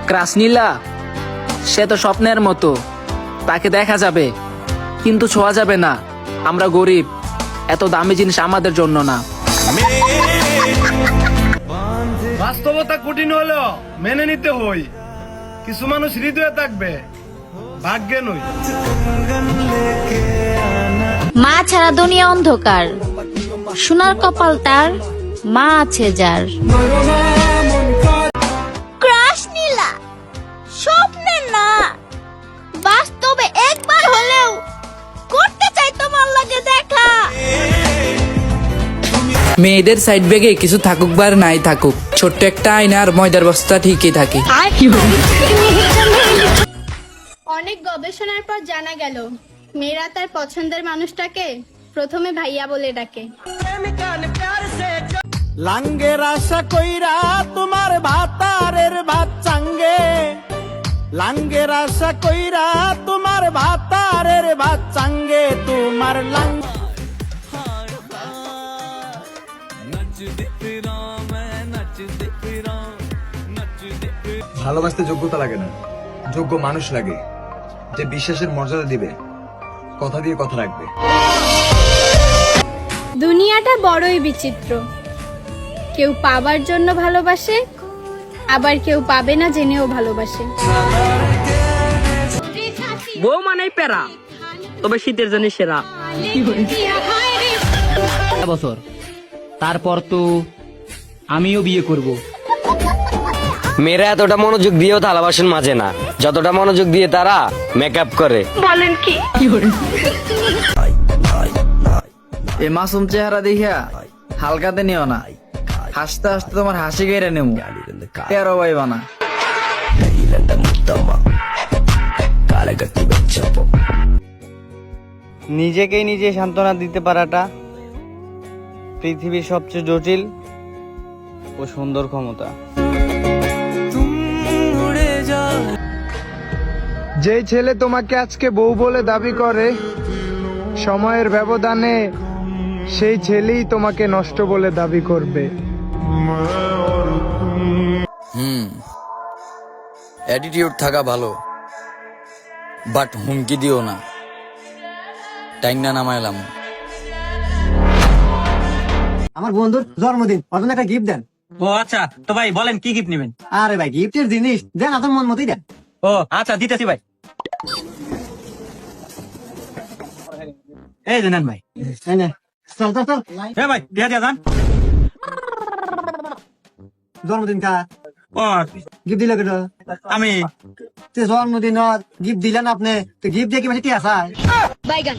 Crush নীলা, সে তো স্বপ্নের মতো, তাকে দেখা যাবে কিন্তু ছোঁয়া যাবে না। আমরা গরিব, এত দামি জিনিস আমাদের জন্য না। বাস্তবতা কঠিন হলেও মেনে নিতে হই। কিছু মানুষ হৃদয়ে থাকবে, ভাগ্যে নই। মা ছাড়া দুনিয়া অন্ধকার, সোনার কপাল তার, মা আছে যার। ক্রাশ নীলা, স্বপ্নে না, বাস্তবে একবার হলেও করতে চাই তোমার লাগে দেখা। মেয়েদের সাইড ব্যাগে কিছু থাকুক বা নাই থাকুক, ছোট্ট একটা আয়না আর ময়দার বস্তা ঠিকই থাকে। অনেক গবেষণার পর জানা গেল মেয়েরা তার পছন্দের মানুষটাকে প্রথমে ভাইয়া বলে ডাকে। লাঙ্গের আশা কইরা তোমার ভাতারের ভাত চাঙ্গে, লাঙ্গের আশা কইরা তোমার ভাতারের ভাত চাঙ্গে, তোমার লাঙ্গ। ভালোবাসতে যোগ্যতা লাগে না, যোগ্য মানুষ লাগে, যে বিশ্বাসের মর্যাদা দিবে, কথা দিয়ে কথা রাখবে। দুনিয়াটা বড়ই বিচিত্র, কেউ পাবার জন্য ভালোবাসে, আবার কেউ পাবে না জেনেও ভালোবাসে। বউ মানেই প্যারা, তবে শীতের জন্য সেরা। বছর তারপর তো আমিও বিয়ে করব। মেয়েরা এতটা মনোযোগ দিয়েও থালা বাসন মাজে না, যতটা মনোযোগ দিয়ে তারা মেকআপ করে। বলেন কি? এ মাসুম চেহারা দেখিয়া হালকাতে নিও না, হাসতে হাসতে তোমার হাসি কেড়ে নেব। তেরো বাইবা না। নিজেকেই নিজে সান্ত্বনা দিতে পারাটা পৃথিবীর সবচেয়ে জটিল ও সুন্দর ক্ষমতা। যে ছেলে তোমাকে আজকে বউ বলে দাবি করে, সময়ের ব্যবধানে সেই ছেলেই তোমাকে নষ্ট বলে দাবি করবে। অ্যাটিটিউড থাকা ভালো, বাট হুমকি দিও না, টাইনা নামাইলাম। আমার বন্ধুর জন্মদিন, ওর জন্য একটা গিফট দেন। ও আচ্ছা, তো ভাই বলেন কি গিফট নেবেন? আরে ভাই, গিফটের জিনিস দেন, আপনার মন মতোই দেন। ও আচ্ছা, দিতেছি ভাই। এই যে নেন ভাই। এই নে, চল চল চল। হ্যাঁ ভাই, দিয়া দিয়া যান। জন্মদিন কা ও গিফট দিলে কেটো? আমি জন্মদিন গিফট দিলেন আপনি, তো গিফট দিয়ে কি মানে কি আসা? বাইগান।